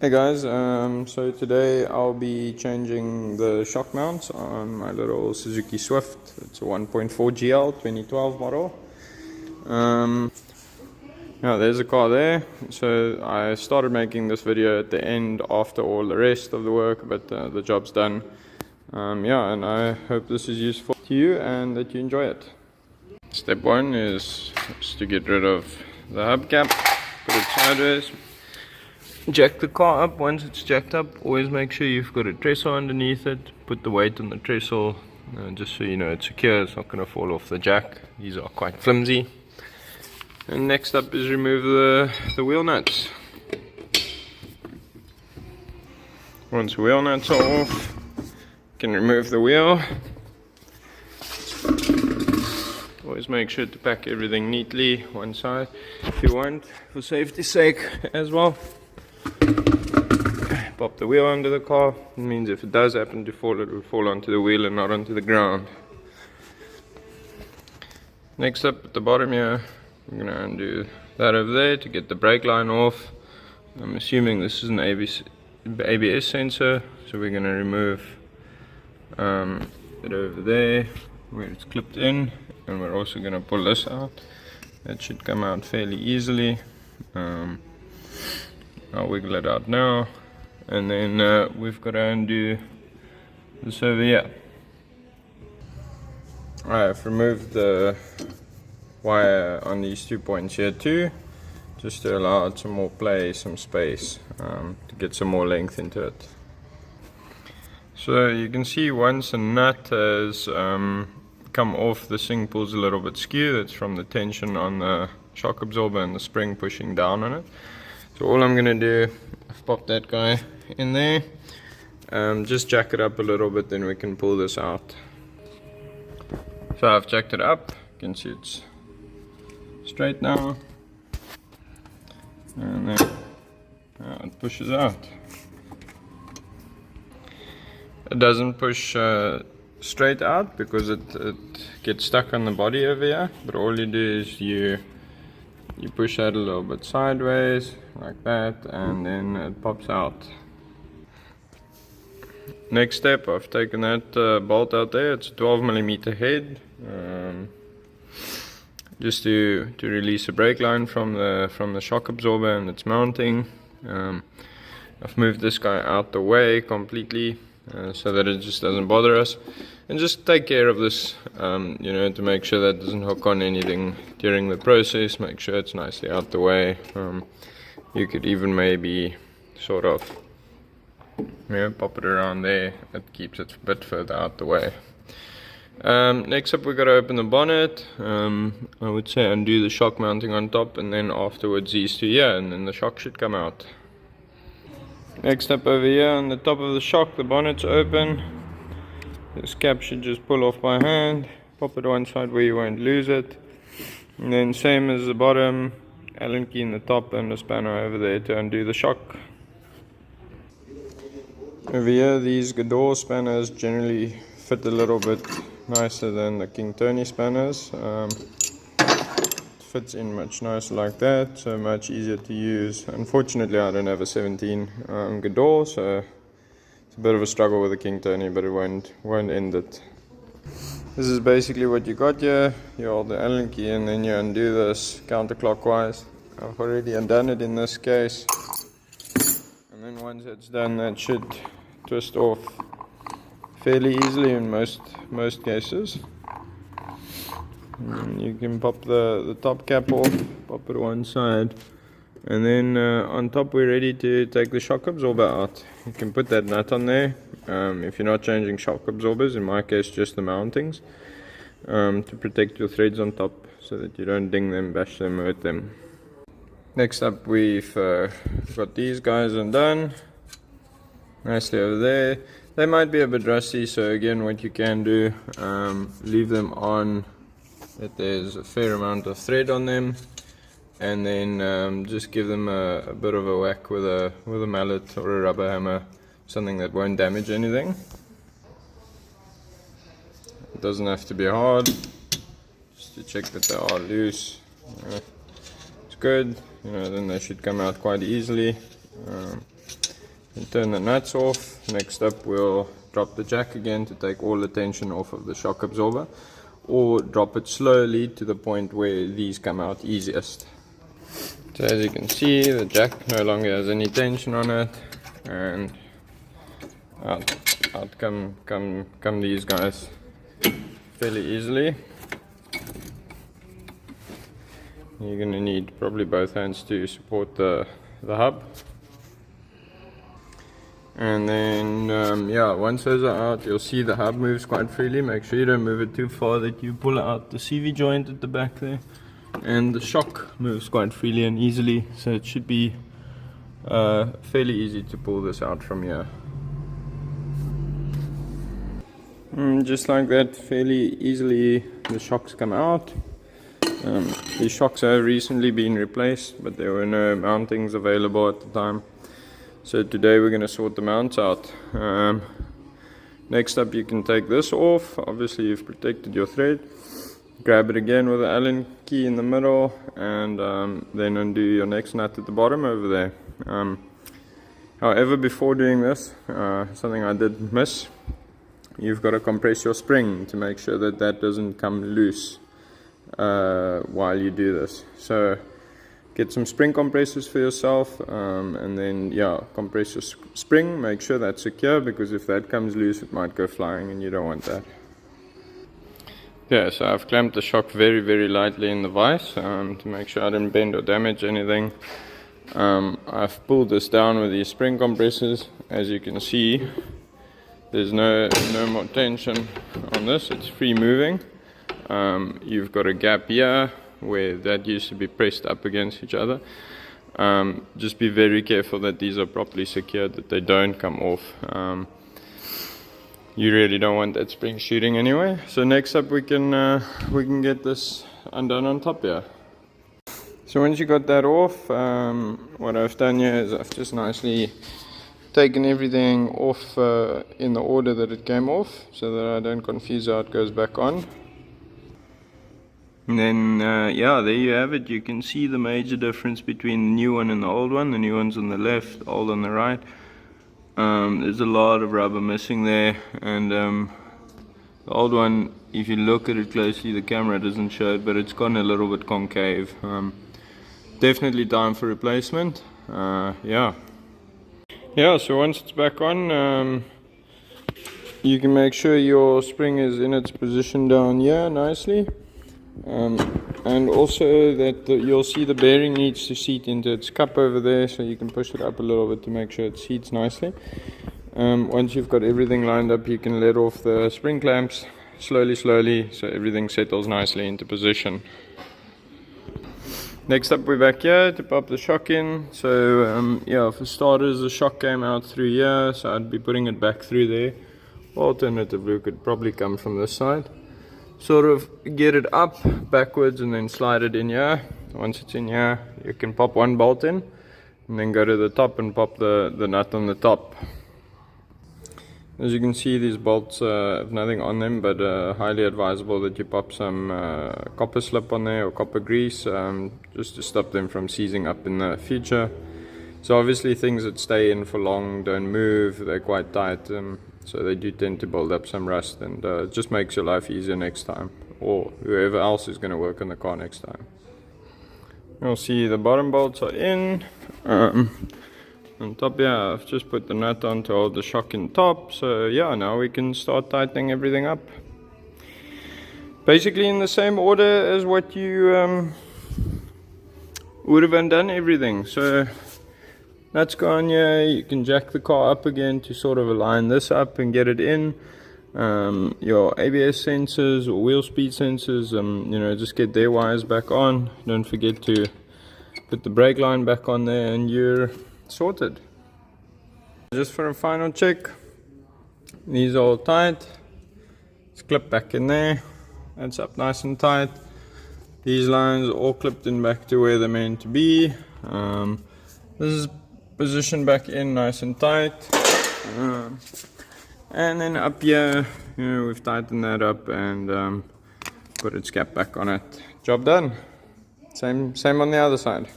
Hey guys, so today I'll be changing the shock mounts on my little Suzuki Swift. It's a 1.4 GL 2012 model. Yeah, there's a car there. So I started making this video at the end after all the rest of the work, but the job's done. Yeah, and I hope this is useful to you and that you enjoy it. Step one is just to get rid of the hubcap, put it sideways. Jack the car up. Once it's jacked up, always make sure you've got a trestle underneath it. Put the weight on the trestle just so you know it's secure, it's not going to fall off the jack. These are quite flimsy. And next up is remove the wheel nuts. Once the wheel nuts are off, you can remove the wheel. Always make sure to pack everything neatly one side if you want, for safety's sake as well. Pop the wheel under the car. It means if it does happen to fall, it will fall onto the wheel and not onto the ground. Next up at the bottom here, we're going to undo that over there to get the brake line off. I'm assuming this is an ABS sensor, so we're going to remove it over there where it's clipped in, and we're also going to pull this out. That should come out fairly easily. I'll wiggle it out now, and then we've got to undo this over here. I've removed the wire on these 2 points here too, just to allow it some more play, some space, to get some more length into it. So you can see once a nut has come off, the thing pulls a little bit skew. That's from the tension on the shock absorber and the spring pushing down on it. So all I'm going to do, I've popped that guy in there, just jack it up a little bit, then we can pull this out. So I've jacked it up, you can see it's straight now, and then it pushes out. It doesn't push straight out because it gets stuck on the body over here, but all you do is you push that a little bit sideways like that, and then it pops out. Next step, I've taken that bolt out there. It's a 12mm head, just to release the brake line from the shock absorber and its mounting. I've moved this guy out the way completely so that it just doesn't bother us, and just take care of this, you know, to make sure that it doesn't hook on anything during the process. Make sure it's nicely out the way. You could even maybe sort of, you know, pop it around there. It keeps it a bit further out the way. Next up, we've got to open the bonnet. I would say undo the shock mounting on top, and then afterwards these two here, and then the shock should come out. Next up over here on the top of the shock, the bonnet's open. This cap should just pull off by hand. Pop it one side where you won't lose it. And then same as the bottom, Allen key in the top and a spanner over there to undo the shock. Over here, these Godot spanners generally fit a little bit nicer than the King Tony spanners. It fits in much nicer like that, so much easier to use. Unfortunately, I don't have a 17 Godot, so it's a bit of a struggle with the King Tony, but it won't end it. This is basically what you got here. You hold the Allen key and then you undo this counterclockwise. I've already undone it in this case. And then once it's done, that should twist off fairly easily in most cases. And you can pop the top cap off, pop it one side, and then on top we're ready to take the shock absorber out. You can put that nut on there if you're not changing shock absorbers, in my case just the mountings, to protect your threads on top so that you don't ding them, bash them, hurt them. Next up, we've got these guys undone nicely over there. They might be a bit rusty, so again, what you can do, leave them on that there's a fair amount of thread on them, and then just give them a bit of a whack with a mallet or a rubber hammer, something that won't damage anything. It doesn't have to be hard, just to check that they are loose. It's good, you know, then they should come out quite easily. And turn the nuts off. Next up we'll drop the jack again to take all the tension off of the shock absorber, or drop it slowly to the point where these come out easiest. So as you can see, the jack no longer has any tension on it, and out come these guys fairly easily. You're going to need probably both hands to support the hub. And then yeah, once those are out, you'll see the hub moves quite freely. Make sure you don't move it too far that you pull out the CV joint at the back there. And the shock moves quite freely and easily, so it should be fairly easy to pull this out from here. Just like that, fairly easily the shocks come out. These shocks have recently been replaced, but there were no mountings available at the time. So today we're going to sort the mounts out. Next up, you can take this off. Obviously you've protected your thread. Grab it again with the Allen key in the middle, and then undo your next nut at the bottom over there. However, before doing this, something I did miss, you've got to compress your spring to make sure that that doesn't come loose while you do this. So get some spring compressors for yourself, and then yeah, compress your spring, make sure that's secure, because if that comes loose it might go flying and you don't want that. Yeah, so I've clamped the shock very lightly in the vise to make sure I didn't bend or damage anything. I've pulled this down with these spring compressors. As you can see, there's no more tension on this, it's free moving. You've got a gap here where that used to be pressed up against each other. Just be very careful that these are properly secured, that they don't come off. You really don't want that spring shooting anyway. So next up we can get this undone on top here. So once you got that off, what I've done here is I've just nicely taken everything off in the order that it came off, so that I don't confuse how it goes back on. And then yeah, there you have it. You can see the major difference between the new one and the old one. The new one's on the left, the old on the right. There's a lot of rubber missing there, and the old one, if you look at it closely, the camera doesn't show it, but it's gone a little bit concave. Definitely time for replacement. Yeah, so once it's back on, you can make sure your spring is in its position down here nicely. And also that you'll see the bearing needs to seat into its cup over there, so you can push it up a little bit to make sure it seats nicely. Once you've got everything lined up, you can let off the spring clamps slowly so everything settles nicely into position. Next up, we're back here to pop the shock in. So yeah, for starters, the shock came out through here, so I'd be putting it back through there. Alternatively, it could probably come from this side. Sort of get it up backwards and then slide it in here. Once it's in here, you can pop one bolt in and then go to the top and pop the nut on the top. As you can see, these bolts have nothing on them, but highly advisable that you pop some copper slip on there or copper grease, just to stop them from seizing up in the future. So obviously things that stay in for long don't move, they're quite tight. So they do tend to build up some rust, and it just makes your life easier next time, or whoever else is going to work on the car next time. You'll see the bottom bolts are in. On top here, I've just put the nut on to hold the shock in top. So yeah, now we can start tightening everything up. Basically in the same order as what you would have undone everything. So nuts go on here, you can jack the car up again to sort of align this up and get it in. Your ABS sensors or wheel speed sensors, you know, just get their wires back on. Don't forget to put the brake line back on there and you're sorted. Just for a final check, these are all tight. It's clipped back in there. That's up nice and tight. These lines are all clipped in back to where they're meant to be. This is positioned back in nice and tight. And then up here, you know, we've tightened that up and put its cap back on it. Job done. Same on the other side.